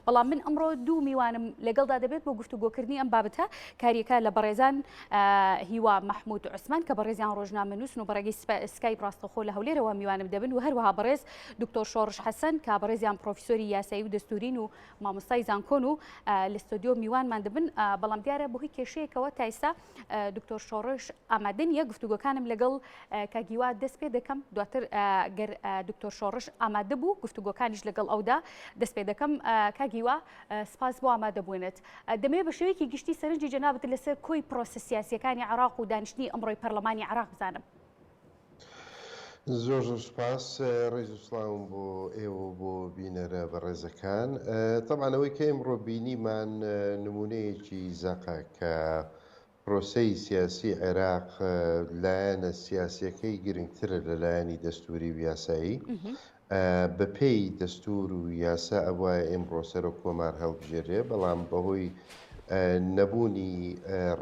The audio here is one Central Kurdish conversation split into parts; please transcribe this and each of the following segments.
بەڵام من ئەمڕۆ دوو میوانم لەگەڵدا دەبێت بۆ گفتوگۆکردنی ئەم بابەتە کاریەکە لە بەڕێزان هیوا محمود عوسمان کە بەڕێزیان ڕۆژنامەنووس و بەڕێگەی سکایپ ڕاستەخۆ لە هەولێرەوە میوانم دەبن و هەروەها بەڕێز دکتۆر شۆڕش حەسەن کە بەڕێزیان پرۆفیسۆری یاسایی و دەستورین و مامۆستای زانکۆن و لە ستۆدیۆ میوانمان دەبن بەڵام دیارە بۆ هیچ کێشەیەکەوە تا ئێستا دکتۆر شۆڕش ئامادە نیە گفتوگۆکانم لەگەڵ کاگیوا دەست پێ دەکەم دواتر گەر دکتۆر شۆڕش ئامادە بوو گفتوگۆکانیش لەگەڵ ئەودا دەست پێ دەکەم کاگیوا سپاس بۆ ئامادە بوونێت دەمەوێت بە شێوەیەکی گشتی سەرنجی جەنابەت لەسەر کۆی پرۆسە سیاسیەکانی عێراق و دانیشتنی ئەمڕۆی پەرلەمانی عێراق بزانم. زۆر سپاس ڕێز و سڵاوم بۆ ئێوە بۆ بینەرە بەڕێزەکان. طبعاً ئەوەی کە ئێمڕۆ بینیمان نمونەیەکی زەقە کە پرۆسەی سیاسی عێراق لایەنە سیاسیەکەی گرنگترە لە لایەنی دەستوری و یاسایی بەپێی دەستور و یاسا ئەوە ئێمڕۆ سەر و کۆمار هەڵبژێرێ بەڵام بەهۆی نەبوونی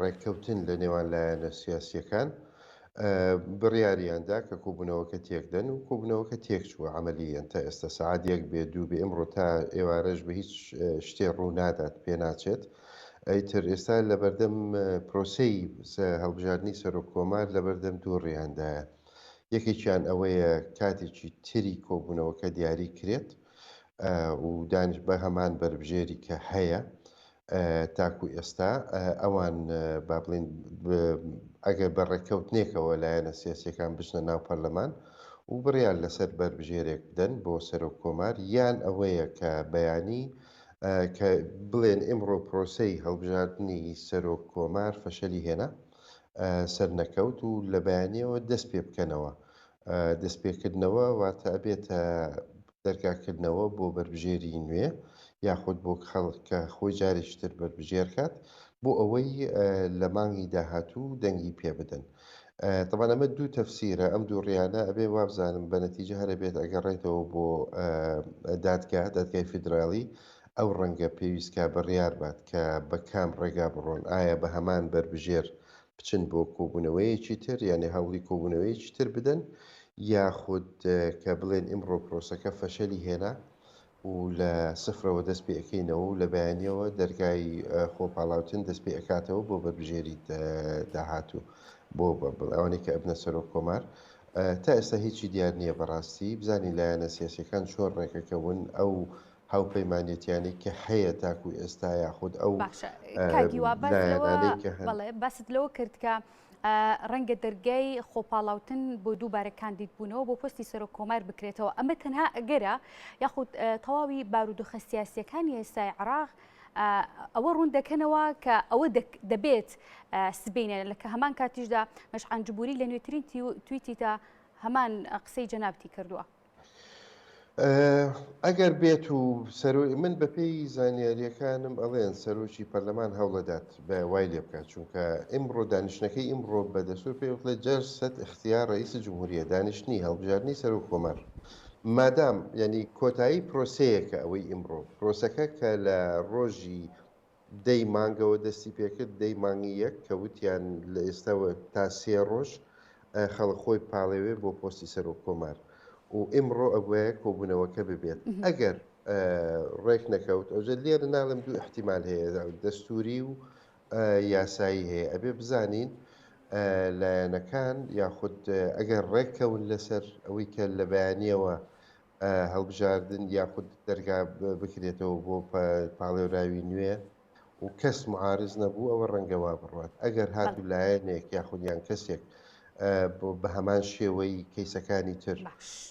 ڕێککەوتن لە نێوان لایەنە سیاسیەکان بڕیاریاندا کە کۆبوونەوەکە تێکدەن و کۆبوونەوەکە تێکچووە عملیان تا ئێستا سەعات یەک بێ دوو بێ ئەمڕۆ تا ئێوارەش بە هیچ شتێ ڕوو نادات پێ ناچێت. ئەیتر ئێستا لە بەردەم پرۆسەی هەڵبژاردننی سەر و کۆمار لە بەردەم دوو ڕێیاندایە. یەکێکیان ئەوەیە کاتێکی تری کۆبوونەوەکە دیاری کرێت و دانیش بە هەمان بەربژێری کە هەیە تاکو ئێستا ئەوان با بڵێن ئەگەر بەڕێککەوتنێکەوە لایەنە سیاسیەکان بچنە ناو پەرلەمان و بڕیان لەسەر بەربژێرێک بدەن بۆ سەر و کۆمار یان ئەوەیە کە بەیانی کە بڵێن ئێمڕۆ پرۆسەی هەڵبژاردننی سەر و کۆمار فەشەلی هێنا سەر نەکەوت و لە بەیانیەوە دەست پێ بکەنەوە. دەستپێکردنەوە واتە ئەبێتە دەرگاکردنەوە بۆ بەربژێری نوێ یاخود بۆ خەڵکە خۆی جارێکتر بەربژێر کات بۆ ئەوەی لە مانگی داهاتوو دەنگی پێ بدەن. طبعا ئەمە دوو تەفسیرە ئەم دوو ڕیانە ئەبێ وابزانم بە نەتیجە هەرە بێت ئەگەڕێتەوە بۆ دادگای فیدراڵی ئەو ڕەنگە پێویستکە بڕیار بات کە بە کام ڕێگا بڕۆن ئایا بە هەمان بەربژێر بچن بۆ کۆبوونەوەیەکی تر یانێ هەوڵی کۆبوونەوەیەکی تر بدەن یاخود کە بڵێن ئیمڕۆ پرۆسەکە فەشەلی هێنا و لە سفرەوە دەست پێ ئەەکەینەوە و لە بەیانیەوە دەرگای خۆپاڵاوتن دەست پێ ئەکاتەوە بۆ بەربژێری داهاتوو بۆ ئەوانەی کە ئەبنە سەر و کۆمار. تا ئێستا هیچی دیار نییە بەڕاستی بزانین لایەنە سیاسیەکان چۆن ڕێکەکەون ئەو هاوپەیمانێتیانەی کە هەیە تاکو ئێستا یاخود ئەو باست لەوە کرد کە ڕەنگە دەرگای خۆپاڵاوتن بۆ دووبارە کاندید بوونەوە بۆ پۆستی سەر و کۆمار بکرێتەوە ئەمە تەنها ئەگەرە یاخود تەواوی بارودۆخە سیاسیەکانی ئێستای عێراق ئەوە ڕوون دەکەنەوە کە ئەوە دەبێت سبینە لە کە هەمان کاتیشدا مەشعان جبوری لە نوێترین تویتیدا هەمان قسەی جەنابەتی کردووە. ئەگەر بێت و من بەپێی زانیاریەکانم ئەڵێن سەرۆکی پەرلەمان هەوڵەدات بە وای لێ بکات چونکە ئیمڕۆ دانیشتەکەی ئیمڕۆ بە دەستور پێوتڵێت جەلسەت اختیار ڕئیس جمهوریە دانیشتنی هەڵبژاردننی سەر و کۆمار مادام ینی کۆتایی پرۆسەیەکە ئەوەی ئیمڕۆ پرۆسەکە کە لە ڕۆژی دەی مانگەوە دەستی پێکرد دەی مانگی یەک کە وتیان لە ئێستاوە تا 3 ڕۆژ خەڵک خۆی پاڵێوێ بۆ پۆستی سەر و کۆمار و ئیمڕۆ ئەوەیە کۆبوونەوەکە ببێت ئەگەر ڕێک نەکەوت ئەوجە لێرە ناڵم دوو احتیمال هەیە دەستوری و یاسایی هەیە ئەبێ بزانین لایەنەکان یاخود ئەگەر ڕێککەون لەسەر ئەوەی کە لە بەیانیەوە هەڵبژاردن یاخود دەرگا بکرێتەوە بۆ پاڵێوراوی نوێ و کەس معارز نەبوو ئەوە ڕەنگەوا بڕوات ئەگەر هاتوو لایەنێک یاخودیان کەسێک بە هەمان شێوەی کەیسەکانی تر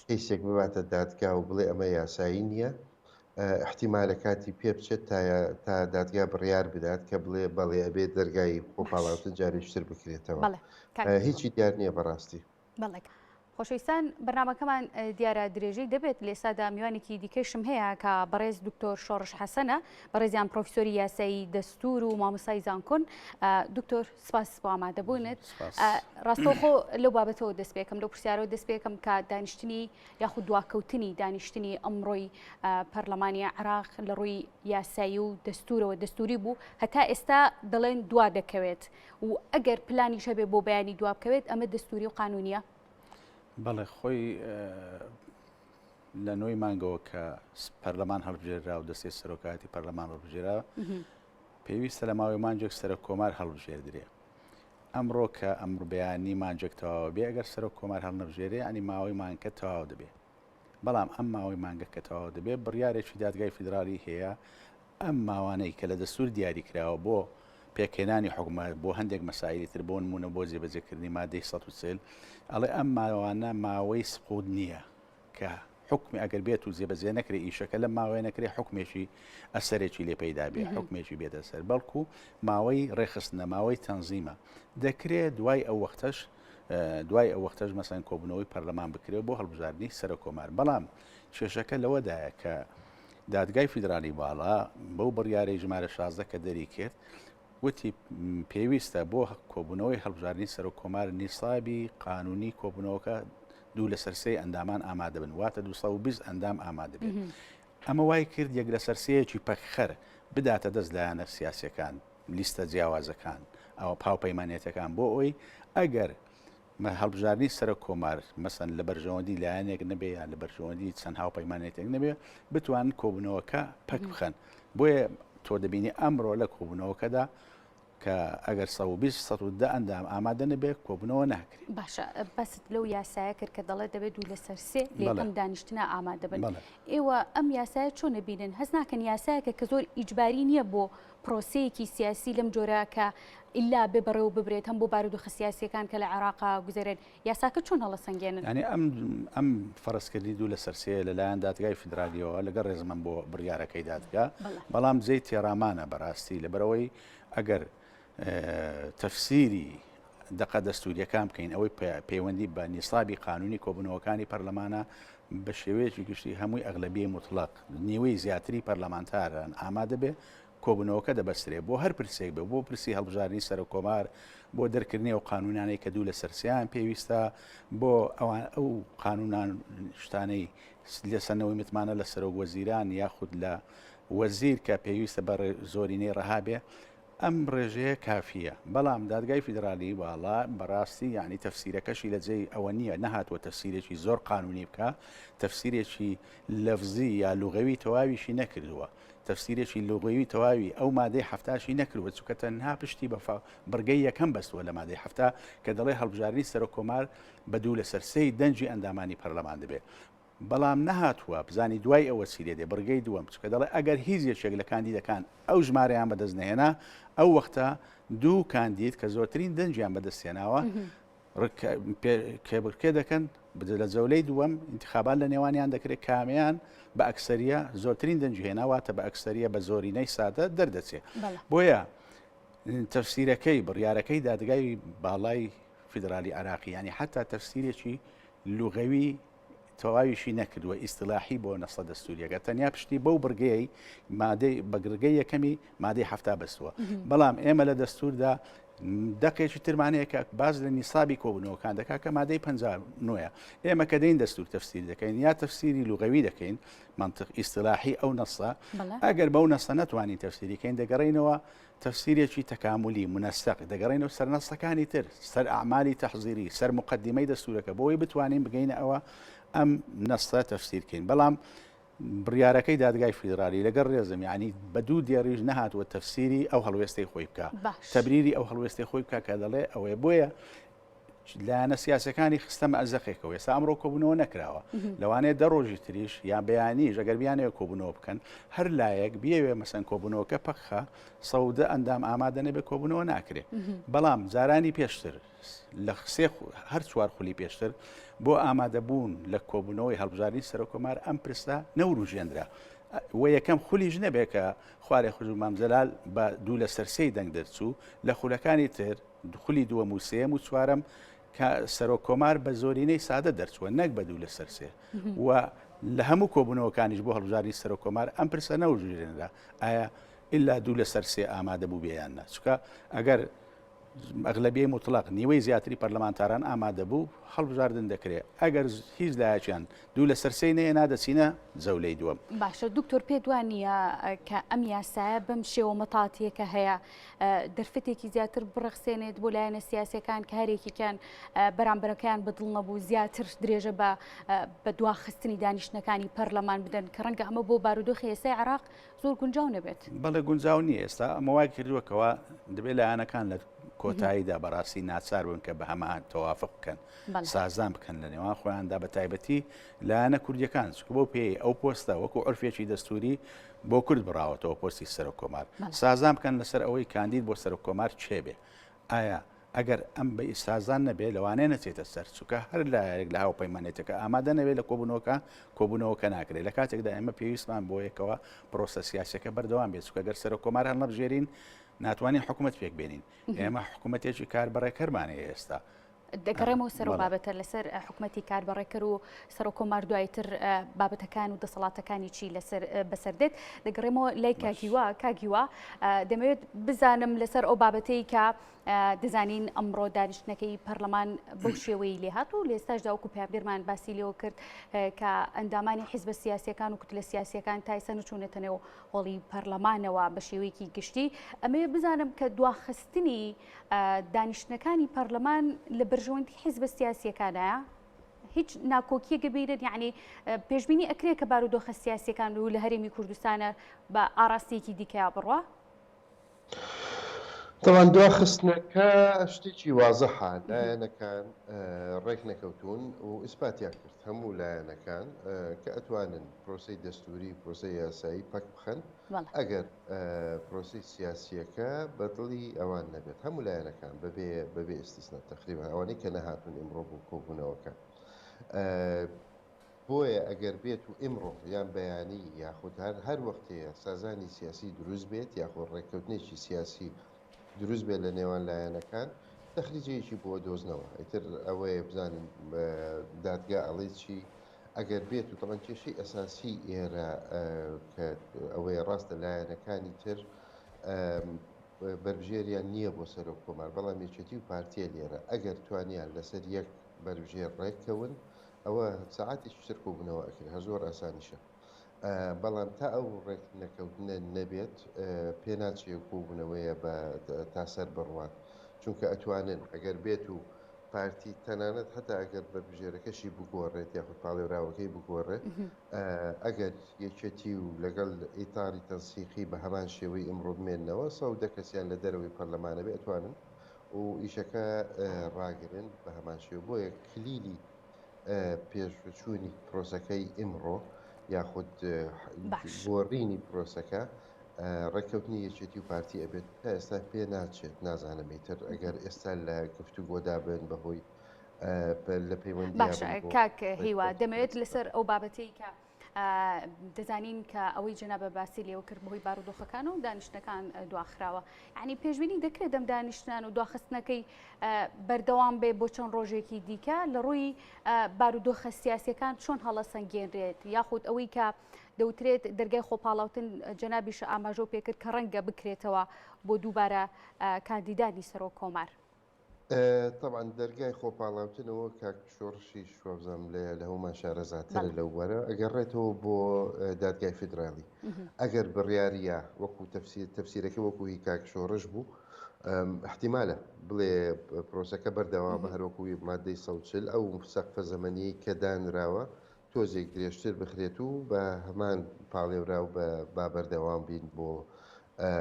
کەیسێک بباتە دادگا و بڵێ ئەمە یاسایی نییە احتیمالە کاتی پێ بچێت تا دادگا بڕیار بدات کە بڵێ بەڵێ ئەبێت دەرگای خۆپاڵاوتن جارێکتر بکرێتەوە هیچی دیار نییە بەڕاستی. خۆشەویستان بەرنامەکەمان دیارە درێژەی دەبێت لە ئێستادا میوانێکی دیکەشم هەیە کە بەڕێز دکتۆر شۆڕش حەسەنە بەڕێزیان پرۆفیسۆری یاسایی دەستور و مامۆستای زانکۆن. دکتۆر سپاس بۆ ئامادەبوونت. ڕاستەوخۆ لەو بابەتەوە دەست پێکەم لەو پرسیارەوە دەست پێکەم کە دانیشتنی یاخود دواکەوتنی دانیشتنی ئەمڕۆی پەرلەمانی عێراق لە ڕووی یاسایی و دەستورەوە دەستوری بوو هەتا ئێستا دەڵێن دوا دەکەوێت و ئەگەر پلانی شەبێ بۆ بەیانی دوا بکەوێت ئەمە دەستوری و قانونیە. بەڵێ خۆی لە نوۆی مانگەوە کە پەرلەمان هەڵبژێرا و دەستێ سەرۆکاتی پەرلەمان هەڵبژێرا پێویستە لە ماوەی مانجێک سەر کۆمار هەڵبژێردرێ ئەمڕۆ کە ئەمر بەیانی مانجێک تەواوە بێ ئەگەر سەر کۆمار هەڵنەبژێرێ ئەنی ماوەی مانگکە تەواو دەبێ بەڵام ئەم ماوەی مانگە کە تەواو دەبێت بڕیارێکی دادگای فیدرالی هەیە ئەم ماوانەی کە لە دەستور دیاری کراوە بۆ پێکێنانی حکومەت بۆ هەندێک مەسایلی تر بۆ نمونە بۆ جێبەجێکردنی مادەی 140 ئەڵێ ئەم ماوانە ماوەی سقوط نییە کە حکمی ئەگەر بێت و جێبەجێ نەکرێ ئیشەکە لە ماوەیە نەکرێ حکمێکی ئەسەرێکی لێ پەیدا بێ حکمێکی بێتە سەر بەڵکو ماوەی ڕێخستنە ماوەی تەنزیمە دەکرێت دوای ئەو وەختەش مەسەن کۆبوونەوەی پەرلەمان بکرێت بۆ هەڵبژاردننی سەر کۆمار بەڵام کێشەکە لەوەدایە کە دادگای فیدرالی باڵا بەو بڕیارەی ژمارە 16 کە دەری کرد وتی پێویستە بۆ کۆبوونەوەی هەڵبژاردننی سەر کۆمار نیسابی قانونی کۆبوونەوەکە دوو لە سەرسەی ئەندامان ئامادە بن واتە 220 ئەندام ئامادە بێت ئەمە وای کرد یەک لە سەرسەیەکی پەکخەر بداتە دەست لایەنە سیاسەکان لیستە جیاوازەکان ئەوە پاوپەیمانێتەکان بۆ ئەوی ئەگەر هەڵبژاردننی سەر کۆمار مەسەن لە بەرژەوەندی لایەنێک نەبێ یان لە بەرژەوەندی چەند هاوپەیمانێتێک نەبێ بتوانن کۆبوونەوەکە پەک بخەن بۆیە تۆ دەبینی ئەمڕۆ لە کۆبوونەوەکەدا کە ئەگەر 120 ئەندام ئامادە نەبێت کۆبوونەوە ناکرێت باشە بەست لەو یاسایە کرد کە دەڵێت دەبێت دوو لە سەرسێ لێکم دانیشتنا ئامادە بن ئێوە ئەم یاسایە چۆن نەبینن هەست ناکەن یاسایەکە کە زۆر ئیجباری نییە بۆ پرۆسەیەکی سیاسی لەم جۆرە کە ئللا ببڕێ و ببرێت هەم بۆ بارودۆخە سیاسیەکان کە لە عێراقا گوزارێن یاساکە چۆن هەڵەسەنگێنن ینی ئەم فەرزکردی دوو لە سەرسێ لەلایەن دادگای فیدرالیەوە لەگەڵ ڕێزمەند بۆ بڕیارەکەی دادگا بەڵام جێی تێرامانە بەڕاستی لەبەرەوەی ئەگەر تەفسیری دقە دەستوریەکان بکەین ئەوەی پەیوەندی بە نیسابی قانونی کۆبوونەوەکانی پەرلەمانە بە شێوەیەکی گشتی هەمووی ئەغلبیە مطلق نیوەی زیاتری پەرلەمانتارن ئامادە بێ کۆبوونەوەکە دەبەسترێ بۆ هەر پرسێک بێ بۆ پرسی هەڵبژاردننی سەر کۆمار بۆ دەرکردنی ئەو قانونانەی کە دوو لە سەرسیان پێویستە بۆ ئەوان ئەو قانونان شتانەی لێسەنەوەی متمانە لە سەرۆک وەزیران یاخود لە وەزیر کە پێویستە بە زۆرینەی ڕەهابێ ئەم ڕێژەیە کافیە بەڵام دادگای فیدرالی باڵا بەڕاستی یعنی تەفسیرەکەشی لە جێی ئەوە نییە نەهاتوە تەفسیرێکی زۆر قانونی بکە تەفسیرێکی لەفزی یا لوغەوی تەواویشی نەکردووە تەفسیرێکی لوغەوی تەواوی ئەو مادەی هەفتاشی نەکردوە چونکە تەنها پشتی بە بڕگەی یەکەم بەستووە لە مادەی هەفتا کە دەڵێ هەڵبژاردننی سەر کۆمار بە دوو لە سەرسەی دەنجی ئەندامانی پەرلەمان دەبێت بەڵام نەهاتووە بزانی دوای ئەوە چیرێ دێ بڕگەی دووەم چکە دەڵێ ئەگەر هیچ یەکێک لە کاندیدەکان ئەو ژمارەیان بەدەست نهێنا ئەو وەختە دوو کاندید کە زۆرترین دەنجیان بەدەستێناوە کێبڕکێ دەکەن لە جەولەی دووەم انتخابات لە نێوانیان دەکرێت کامیان بە ئەکسەریە زۆرترین دەنجی هێناواتە بە ئەکسەریە بە زۆرینەی سادە دەردەچێت بۆیە تەفسیرەکەی بڕیارەکەی دادگای باڵای فیدرالی عراقی ینی حتا تەفسیرێکی لوغەوی تەواویشی نەکردووە ئیستلاحی بۆ نەسە دەستوریەکە تەنیا پشتی بەو بڕگەی مادەی بەگرگەی یەکەمی مادەی هەفتا بەستووە بەڵام ئێمە لە دەستوردا دقێکی ترمانەیەکە باز لە نیسابی کۆبوونەوەکان دەکا کە مادەی 59 ئێمە کە دەین دەستور تەفسیر دەکەین یا تەفسیری لوغەوی دەکەین منطق ئیستلاحی ئەو نەسە ئەگەر بەو نەسە نەتوانین تەفسیریکەین دەگەڕینەوە تەفسیرێکی تەکاملی منەسەق دەگەڕینەوە سەر نەسەکانی تر سەر ئەعمالی تەحزیری سەر مقدمەی دەستورەکە بۆی بتوانین بگەینە ئەوە ئەم نەسە تەفسیرکەین بەڵام بڕیارەکەی دادگای فیدرالی لەگەڵ ڕێزم یعنی بە دوو دیێڕیژ نەهاتوە تەفسیری ئەو هەڵوێستەی خۆی بکە تەبریری ئەو هەڵوێستی خۆی بکە کە دەڵێ ئەوەیە بۆیە لایەنە سیاسەکانی خستەمە ئەزەقێکەوە ئێستا ئەمڕۆ کۆبوونەوە نەکراوە لەوانەیە دەڕۆژی تریش یان بەیانیش ئەگەر بیانەوە کۆبوونەوە بکەن هەر لایەک بیاوێ مەسەن کۆبوونەوەکە پەخە سەودە ئەندام ئامادە نەبێت کۆبوونەوە ناکرێت بەڵام جارانی پێشتر لە هەر چوار خولی پێشتر بۆ ئامادەبوون لە کۆبوونەوەی هەڵبژاردننی سەر کۆمار ئەم پرسە نەوروژێنرا و یەکەم خولیش نەبێت کە خوارێ خوژ و مامزەلال بە دوو لە سەرسەی دەنگ دەرچوو لە خولەکانی تر خولی دووەم و سێم و چوارەم کە سەرۆک کۆمار بە زۆرینەی سادە دەرچووە نەک بە دوو لە سەرسێ و لە هەموو کۆبوونەوەکانیش بۆ هەڵبژاردننی سەرۆک کۆمار ئەم پرسە نەوروژێنرا ئایا ئللا دوو لە سەرسێ ئامادە بوو بێیان نا چکە ئەگەر ئەغلبیە مطلق نیوەی زیاتری پەرلەمانتاران ئامادە بوو هەڵبژاردن دەکرێت ئەگەر هیچ لایەکیان دوو لە سەرسەی نەیەنا دەچینە جەولەی دووەم. باشە دکتۆر پێ دوانە کە ئەم یاسایە بەم شێوە مەتاتیەکە هەیە دەرفەتێکی زیاتر بڕەخسێنێت بۆ لایەنە سیاسەکان کە هەرێکیان بەرامبەرەکەیان بەدڵ نەبوو زیاتر درێژە بە دواخستنی دانیشتەکانی پەرلەمان بدەن کە ڕەنگە ئەمە بۆ بارودۆخی ئێستای عێراق زۆر گونجاو نەبێت. بەڵێ گونجاو نییە ئێستا ئەمەوای کردووەکەوە دەبێت لایەنەکان لە کۆتاییدا بەڕاستی ناچار بن کە بە هەمان تەوافق بکەن سازان بکەن لە نێوان خۆیاندا بە تایبەتی لایەنە کوردیەکان چکە بۆ پێی ئەو پۆستە وەکو عرفێکی دەستوری بۆ کورد بڕاوەتەوە پۆستی سەرۆک کۆمار سازان بکەن لەسەر ئەوەی کاندید بۆ سەرۆک کۆمار چێ بێ ئایا ئەگەر ئەم بە ئیسازان نەبێ لەوانەیە نەچێتە سەر چووکە هەر لایەک لە هاوپەیمانێتەکە ئامادە نەبێت لە کۆبوونەوەکە ناکرێت لە کاتێکدا ئێمە پێویستمان بۆ یەکەوە پرۆسە سیاسەکە بەردەوام بێت چکە گەر سەرۆک کۆمار هەڵ نەبژێرین ناتوانین حکوومەت پێک بێنین ئێمە حکوومەتێکی کاربڕێکەرمانەیە ئێستا دەگەڕێمەوە سەر و بابەتە لەسەر حکوومەتی کاربڕێکەر و سەرۆک کۆمار دوایتر بابەتەکان و دەسەڵاتەکانی چی بەسەردێت دەگەڕێمەوە لای کاگیوە دەمەوێت بزانم لەسەر ئەو بابەتەی کە دەزانین ئەمڕۆ دانیشتنەکەی پەرلەمان بەو شێوەی لێهات و لە ئێستاشدا وەکو پیاودێرمان باسی لێەوە کرد کە ئەندامانی حیزبە سیاسیەکان و کتلە سیاسیەکان تایسە نچوونێتە نێو هۆڵی پەرلەمانەوە بە شێوەیەکی گشتی ئەمەیە بزانم کە دواخستنی دانیشتنەکانی پەرلەمان لە بەرژەوەندی حیزبە سیاسیەکانایە هیچ ناکۆکیەکە بینێت یعنی پێشبینی ئەکرێت کە بارودۆخە سیاسیەکان و لە هەرێمی کوردستانە بە ئاراستەیەکی دیکەیا بڕوە؟ طبعا دواخستنەکە شتێکی وازەحە لایەنەکان ڕێک نەکەوتون و ئیسپاتیان کرد هەموو لایەنەکان کە ئەتوانن پرۆسەی دەستوری پرۆسەی یاسایی پەک بخەن ئەگەر پرۆسەی سیاسیەکە بەدڵی ئەوان نەبێت هەموو لایەنەکان بەبێ ئستیسنا تقریبا ئەوانەی کە نەهاتون ئیمڕۆ بوو کۆبوونەوەکە بۆیە ئەگەر بێت و ئیمڕۆ یان بەیانی یاخود هەر وەختەیە سازانی سیاسی دروست بێت یاخۆ ڕێککەوتنێکی سیاسی دروست بێت لە نێوان لایەنەکان تەخلیجەیەکی بۆ دۆزنەوە ئیتر ئەوەیە بزانین دادگا ئەڵێ چی ئەگەر بێت و تەمەەن کێشەی ئەساسی ئێرە کە ئەوەیە ڕاستە لایەنەکانی تر بەربژێریان نییە بۆ سەرۆک کۆمار بەڵام یەکێتی و پارتیە لێرە ئەگەر توانیان لەسەر یەک بەربژێر ڕێککەون ئەوە ساعاتێکی تر کۆبوونەوە ئەکرد زۆر ئاسانیشە بەڵام تا ئەو ڕێک نەکەوتنە نەبێت پێ ناچێ کۆبوونەوەیە بە تا سەر بڕوات چونکە ئەتوانن ئەگەر بێت و پارتی تەنانەت هەتا ئەگەر بەربژێرەکەشی بگۆڕێت یاخود پاڵێراوەکەی بگۆڕێت ئەگەر یەکێتی و لەگەڵ ئیتاری تەنسیقی بە هەمان شێوەی ئەمڕۆ بمێننەوە سەودە کەسیان لە دەرەوەی پەرلەمانە بێ ئەتوانن و ئیشەکە ڕاگرن بە هەمان شێوە بۆیە کلیلی پێشچوونی پرۆسەکەی ئیمڕۆ یاخود گۆڕینی پرۆسەکە ڕێککەوتنی یەکێتی و پارتی ئەبێت تا ئێستا پێ ناچێت نازانەمەیتر ئەگەر ئێستا لە گفتوگۆدا بن بەهۆی لە پەیوەندی باشە کاک هیوا دەمەوێت لەسەر ئەو بابەتەی کە دەزانین کە ئەوەی جەنابە باسی لێوە کرد بەهۆی بارودۆخەکان و دانیشتەکان دواخراوە یعنی پێشبینی دەکرێت دەم دانیشتان و دواخستنەکەی بەردەوام بێ بۆ چەند ڕۆژێکی دیکە لە ڕووی بارودۆخە سیاسیەکان چۆن هەڵە سەنگێنرێت یاخود ئەوەی کە دەوترێت دەرگای خۆپاڵاوتن جەنابیش ئاماژە پێکرد کە ڕەنگە بکرێتەوە بۆ دووبارە کاندیدانی سەرۆک کۆمار. طبعا دەرگای خۆپاڵاوتنەوە کاک شۆڕشی شوابزانم لە هەمومان شارەزاترە لەو وەرە ئەگەڕێتەوە بۆ دادگای فیدرالی ئەگەر بڕیاریە وەکو تەفسیرەکە وەکو هی کاک شۆڕش بوو احتیمالە بڵێ پرۆسەکە بەردەوام هەروەکوی مادەی 140 ئەو سەقفە زەمەنی کە دانراوە تۆزێک درێژتر بخرێت و بە هەمان پاڵێورا و با بەردەوام بین بۆ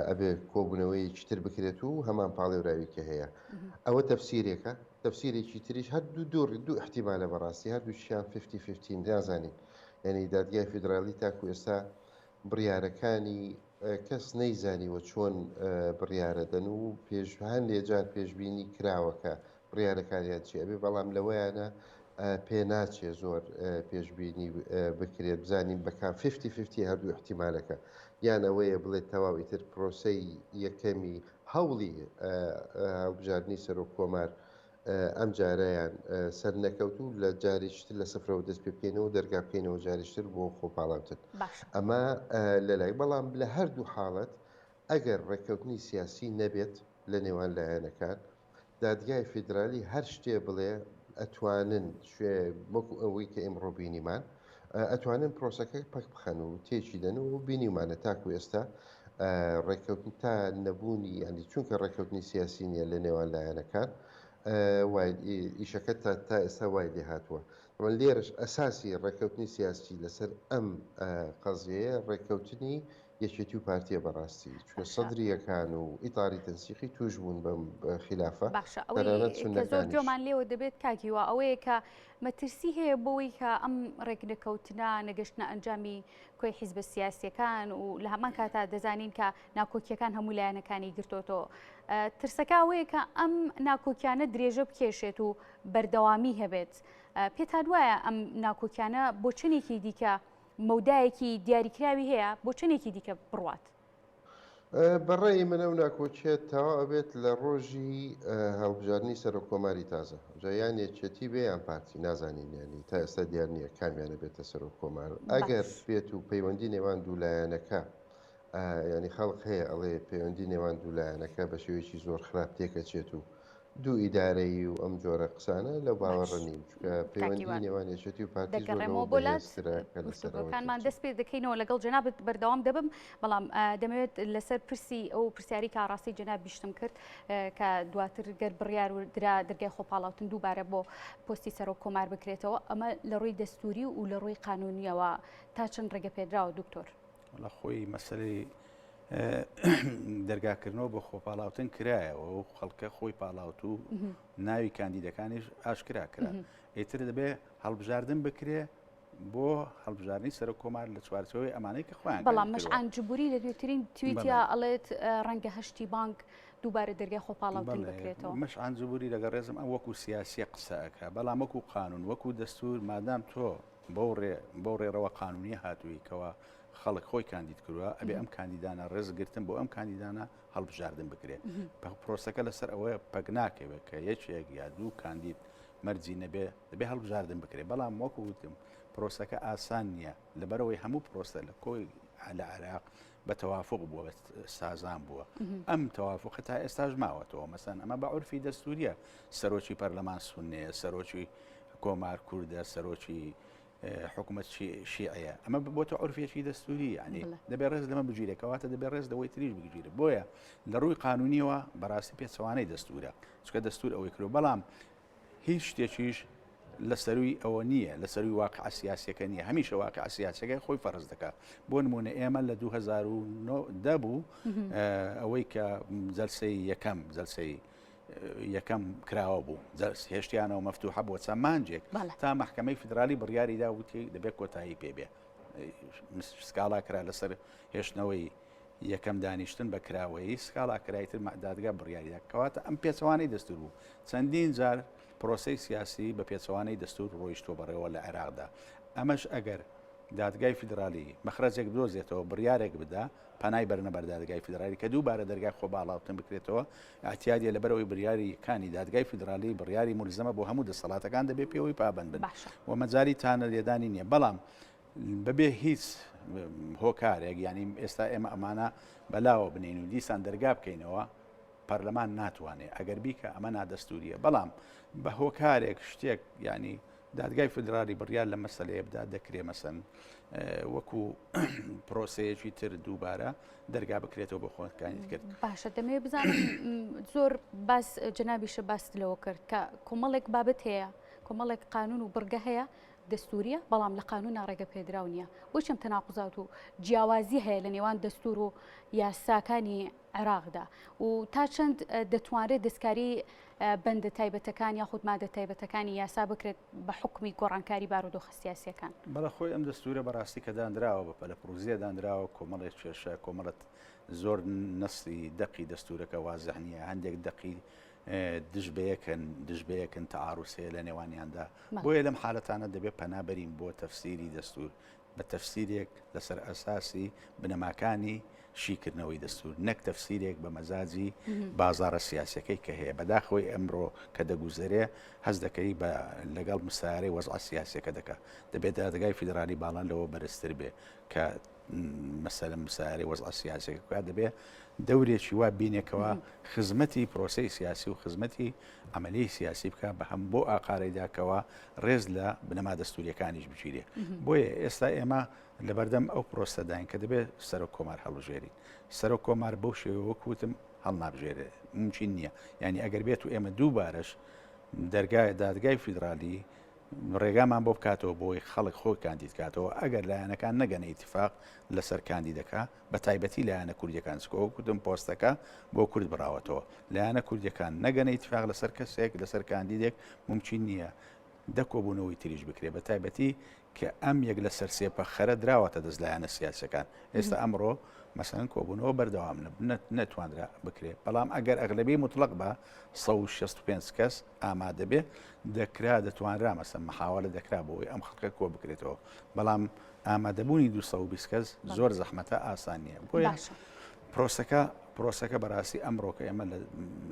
ئەبێ کۆبوونەوەیکی تر بکرێت و هەمان پاڵێوراوی کە هەیە ئەوە تەفسیرێکە تەفسیرێکی تریش هەر دوو احتیمالە بەڕاستی هەردووشیان 50-50 نازانین یعنی دادگای فیدرالی تاکو ئێستا بڕیارەکانی کەس نەیزانیوە چۆن بڕیارە دەن و پێشهان لێجار پێشببینی کراوەکە بڕیارەکانیان چی ئەبێ بەڵام لەوەیانە پێ ناچێ زۆر پێشببینی بکرێت بزانین بەکان 50-50 هەردوو احتیمالەکە یان ئەوەیە بڵێت تەواوی تر پرۆسەی یەکەمی هەوڵی هەڵبژاردننی سەرۆک کۆمار ئەم جارەیان سەر نەکەوت و لە جارێکتر لە سفرەوە دەست پێ بکەینەوە دەرگا بکەینەوە جارێکتر بۆ خۆپاڵاوتن ئەمە لەلای بەڵام لە هەردوو حاڵەت ئەگەر ڕێککەوتنی سیاسی نەبێت لە نێوان لایەنەکان دادگای فیدرالی هەر شتێ بڵێ ئەتوانن شوێ وەکو ئەوەی کە ئێمڕۆ بینیمان ئەتوانن پرۆسەکە پەک بخەن و تێکی دەن و بینیمانە تاکو ئێستا ڕێککەوتن تا نەبوونی ینی چونکە ڕێککەوتنی سیاسی نیە لە نێوان لایەنەکان ئیشەکە تا ئێستا وای لێ هاتووە لێرش ئەساسی ڕێککەوتنی سیاسی لەسەر ئەم قەزیەیە ڕێککەوتنی یەکێتی و پارتیە بەڕاستی چونە سەدرریەکان و ئیتاری تەنسیقی توش بوون بەم خلافە زۆر جۆمان لێوە دەبێت کاکیوە ئەوەیە کە مەترسی هەیە بۆی کە ئەم ڕێکنەکەوتنە نەگەشتە ئەنجامی کۆی حیزبە سیاسیەکان و لە هەمان کاتا دەزانین کە ناکۆکیەکان هەموو لایەنەکانی گرتۆتەوە ترسەکە ئەوەیە کە ئەم ناکۆکیانە درێژە بکێشێت و بەردەوامی هەبێت پێتان وایە ئەم ناکۆکیانە بۆ چنێکی دیکە مەودایەکی دیاریکراوی هەیە بۆ چنێکی دیکە بڕوات بەڕێی منە و ناکۆچێت تاوا ئەبێت لە ڕۆژی هەڵبژارنی سەرۆک کۆماری تازە جایان یەکێتی بێ یان پارتی نازانینیانی تا ئێستا دیار نییە کامیانە بێتە سەرۆک کۆمار ئەگەر بێت و پەیوەندی نێوان دوولایەنەکە ینی خەڵق هەیە ئەڵێ پەیوەندی نێوان دوولایەنەکە بە شێوەیەکی زۆر خراپ تێکەچێت و دوو ئیدارەی و ئەم جۆرە قسانە لە باوەڕە نیم چکە پەیوەندی نێوان یەکێتی و پارتی دەگەڕێمەوەلاتکانمان دەست پێ دەکەینەوە لەگەڵ جەنابەت بەردەوام دەبم بەڵام دەمەوێت لەسەر پرسی ئەو پرسیاری کاڕاستی جەناب بیشتم کرد کە دواتر گەر بڕیار و درا دەرگای خۆپاڵاوتن دووبارە بۆ پۆستی سەرۆک کۆمار بکرێتەوە ئەمە لە ڕووی دەستوری و لە ڕووی قانونیەوە تا چەند ڕێگە پێدراوە دکتۆر لە خۆی مەسلەی دەرگاکردنەوە بۆ خۆپاڵاوتن کرایەوە و خەڵکە خۆی پاڵاوت و ناوی کاندیدەکانیش ئاشکرا کرا ئیتر دەبێ هەڵبژاردن بکرێ بۆ هەڵبژارنی سەرۆک کۆمار لە چوارچەوەی ئەمانەی کە خۆیان بەڵام مەشعان جبوری لە دوێترین تویتیا ئەڵێت ڕەنگە هەشتی بانک دووبارە دەرگای خۆپاڵاوتن بکرێتەوە مەشعان جبوری لەگە ڕێزم ئەم وەکو سیاسی قسەکە بەڵام وەکو قانون وەکو دەستور مادام تۆ بەو ڕێڕەوە قانونی هاتووی کەوە خەڵک خۆی کاندید کردووە ئەبێ ئەم کاندیدانە ڕێزگرتن بۆ ئەم کاندیدانە هەڵبژاردن بکرێت پرۆسەکە لەسەر ئەوەیە پەک ناکەوێت کە یەکێک یا دوو کاندید مەرجی نەبێ دەبێ هەڵبژاردن بکرێت بەڵام وەکو وتم پرۆسەکە ئاسان نییە لەبەرەوەی هەموو پرۆسە لە کۆی لە عێراق بە تەوافق بووە سازان بووە ئەم تەوافقە تا ئێستاش ماوەتەوە مەسەن ئەمە بە عورفی دەستوریە سەرۆکی پەرلەمان سوننەیە سەرۆکی کۆمار کوردە سەرۆکی حکوومەت شیعەیە ئەمە بۆ تۆ عورفێکی دەستوری ینی دەبێت ڕێز لەمە بگیرێکەوەتە دەبێت ڕێز دەوەی تریش بگیرێت بۆیە لە ڕووی قانونیەوە بەڕاستی پێچەوانەی دەستورە چکە دەستور ئەوەی کرد بەڵام هیچ شتێکیش لە سەروی ئەوە نییە لە سەروی واقع سیاسەکە نییە هەمیشە واقع سیاسەکەی خۆی فەرز دەکات بۆ نمونە ئێمە لە 2009 بوو ئەوەی کە جەلسەی یەکەم کراوە بوو هێشتیانەوە مەفتوحە بۆ چەند مانجێک تا مەحکەمەی فدرالی بڕیاریدا وتی دەبێت کۆتایی پێبێ سکاڵا کرا لەسەر هێشتنەوەی یەکەم دانیشتن بە کراوەیی سکاڵا کرایتر دادگا بڕیاریدا کەواتە ئەم پێچەوانەی دەستور بوو چەندین جار پرۆسەی سیاسی بە پێچەوانەی دەستور ڕۆیشتۆ بەڕێوە لە عێراقدا ئەمەش ئەگەر دادگای فیدرالی مەخرەجێک بدۆزێتەوە بڕیارێک بدا پەنای بەرنەبەر دادگای فیدرالی کە دووبارە دەرگای خۆپاڵاوتن بکرێتەوە ئاحتیاجە لەبەرەوەی بڕیاریەکانی دادگای فیدرالی بڕیاری مولزەمە بۆ هەموو دەسەڵاتەکان دەبێت پێوەی پابند بن و مەجای تانە لێدانی نییە بەڵام بەبێ هیچ هۆکارێک ینی ئێستا ئێمە ئەمانە بەلاوە بنین و دیسان دەرگا بکەینەوە پەرلەمان ناتوانێت ئەگەر بیکە ئەمە نادەستوریە بەڵام بە هۆکارێک شتێک ینی دادگای فدرالی بڕیار لە مەسەلەیە بدا دەکرێت مەسەن وەکو پرۆسەیەکی تر دووبارە دەرگا بکرێتەوە بە خۆەکانی کرد باشە دەمەوێت بزانم زۆر باس جەنابیشە باست لەوە کرد کە کۆمەڵێک بابەت هەیە کۆمەڵێک قانون و بڕگە هەیە دەستوریە بەڵام لە قانونا ڕێگە پێدراو نییە بۆچەم تەناقوزات و جیاوازی هەیە لە نێوان دەستور و یاساکانی عێراقدا و تا چەند دەتوانرێت دەستکاری بەندە تایبەتەکان یاخود مادە تایبەتەکانی یاسا بکرێت بە حکمی گۆڕانکاری بارودۆخە سیاسیەکان بەڵە خۆی ئەم دەستورە بەڕاستی کە دانراوە بە پەلە پرۆزیە دانراوە کۆمەڵێک کێشە کۆمەڵەت زۆر نەسی دەقی دەستورەکە وازەح نییە هەندێک دەقی دژبەیەکن تەعاروسەیە لە نێوانیاندا بۆیە لەم حالەتانە دەبێت پەنابەرین بۆ تەفسیری دەستور بە تەفسیرێک لەسەر ئەساسی بنەماکانی شیکردنەوەی دەستور نەک تەفسیرێک بە مەزاجی بازاڕە سیاسەکەی کە هەیە بەداخەوەی ئەمڕۆ کە دەگوزارێ هەز دەکەی بە لەگەڵ مسارەی وەزع سیاسەکە دەکات دەبێت دادگای فیدرالی باڵان لەوە بەرزتر بێ کە مەسەلە مساری وەزع سیاسێکە دەبێ دەورێکی وا بینێکەوە خزمەتی پرۆسی سیاسی و خزمەتی ئەمەلی سیاسی بکە بە هەم بۆ ئاقارەیداکەوە ڕێز لە بنەما دەستوریەکانیش بچیرێ بۆیە ئێستا ئێمە لەبەردەم ئەو پرۆسەداین کە دەبێت سەرۆک کۆمار هەڵبژێرین سەرۆک کۆمار بەو شێوە وەکوتم هەڵ نابژێرێ ممکن نییە ینی ئەگەر بێت و ئێمە دووبارەش دەرگای دادگای فیدرالی ڕێگامان بۆ بکاتەوە بۆی خەڵک خۆی کاندید کاتەوە ئەگەر لایەنەکان نەگەنە ئیتفاق لەسەر کاندیدەکە بە تایبەتی لایەنە کوردیەکان سکۆ کوتم پۆستەکە بۆ کورد بڕاوەتەوە لایەنە کوردیەکان نەگەنە ئیتفاق لەسەر کەسێک لەسەر کاندیدێک ممکن نییە دەکۆبوونەوەی تریش بکرێ بە تایبەتی کە ئەم یەک لە سەر سێپە خەرە دراوەتە دەست لایەنە سیاسەکان ئێستا ئەمڕۆ مەسەن کۆبوونەوە بەردەوام نەتوانرا بکرێت بەڵام ئەگەر ئەغلبی مطلق بە 165 کەس ئامادە بێ دەکرا دەتوانرا مەسەن محاوەلە دەکرا بۆی ئەم خەڵکە کۆ بکرێتەوە بەڵام ئامادەبوونی 220 کەس زۆر زەحمەتە ئاسان نییە بۆیە پرۆسەکە بەڕاستی ئەمڕۆکە ئێمە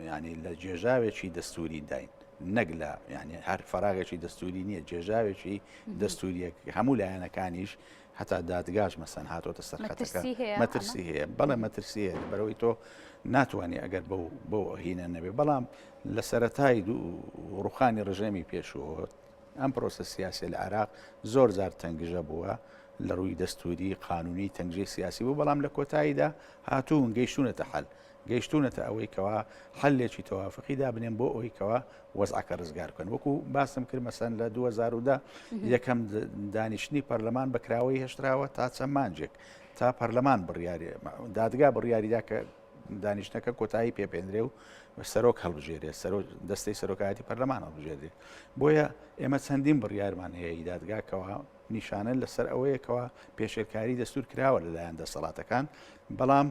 ینی لە جێژاوێکی دەستوری داین نەک لە ینی هەر فەراغێکی دەستوری نییە جێژاوێکی دەستوریەک هەموو لایەنەکانیش هەتا دادگاش مەسەن هاتۆتە سەرخەتەکە مەترسی هەیە بەڵێ مەترسی هەیە بەرەوەی تۆ ناتوانانی ئەگەر بەو هینە نەبێ بەڵام لە سەرەتای ڕوخانی ڕژێمی پێشوە ئەم پرۆسە سیاسی لە عێراق زۆر زار تەنگژە بووە لە ڕووی دەستوری قانونی تەنگژەی سیاسی بوو بەڵام لە کۆتاییدا هاتوون گەیشتونەتە حەل گەیشتونەتە ئەوەی کەوا حلێکی تەوافقی دابنێن بۆ ئەوەی کەوا وەزعەکە ڕزگار بکەن وەکو باسم کرد مەسەن لە 2010 یەکەم دانیشتنی پەرلەمان بەکراوەی هێشتراوە تا چەند مانجێک تا پەرلەمان بڕیاری دادگا بڕیاریدا کە دانیشتەکە کۆتایی پێپێنرێ و سەرۆک هەڵبژێرێ دەستەی سەرۆکایەتی پەرلەمان هەڵبژێرێ بۆیە ئێمە چەندین بڕیارمان هەیە دادگاکەوە نیشانە لەسەر ئەوەیەکەوە پێشێرکاری دەستور کراوە لەلایەن دەسەڵاتەکان بەڵام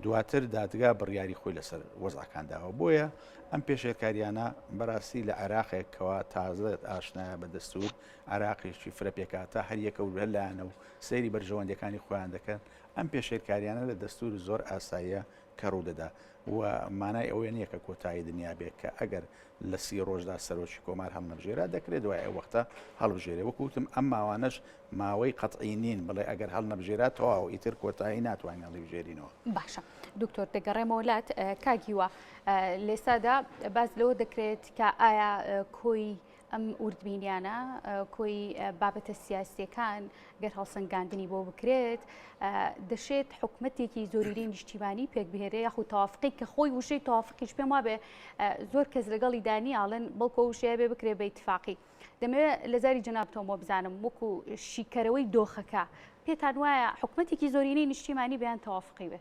دواتر دادگا بڕیاری خۆی لەسەر وەزعەکانداوە بۆیە ئەم پێشێرکاریانە بەڕاستی لە عێراقێکەوە تازە ئاشنایە بە دەستور عێراقیشی فرەپێکاتە هەر یەکە و لەلایەنە و سەیری بەرژەوەندەکانی خۆیان دەکەن ئەم پێشێرکاریانە لە دەستور زۆر ئاساییە کە ڕوودەدا و مانای ئەوێ نییە کە کۆتایی دنیا بێت کە ئەگەر لە 30 ڕۆژدا سەرۆکی کۆمار هەڵنەبژێرا دەکرێت دوای ئەو وەختە هەڵبژێرێ وەکوتم ئەم ماوانەش ماوەی قەتعی نین بڵێ ئەگەر هەڵنەبژێرا تەواو ئیتر کۆتایی ناتوانین هەڵبژێرینەوە. باشە دکتۆر دەگەڕێمە وڵات کاگیوە لێسادا باز لەوە دەکرێت کە ئایا کۆی ئەم ئوردبینیانە کۆی بابەتە سیاسیەکان گەر هەڵسەنگاندنی بۆ بکرێت دەشێت حکومەتێکی زۆریری نیشتیمانی پێک بهێرێ یاخود تەوافقی کە خۆی وشەی تەوافقیش پێم وابێ زۆر کەس لەگەڵی دانیاڵن بەڵکو وشەیە بێ بکرێ بە ئیتفاقی دەمەوێت لە زاری جەنابتەوە بزانم وەکو شیکەرەوەی دۆخەکە پێتان وایە حکومەتێکی زۆرینەی نیشتیمانی بەیان تەوافقی بێ؟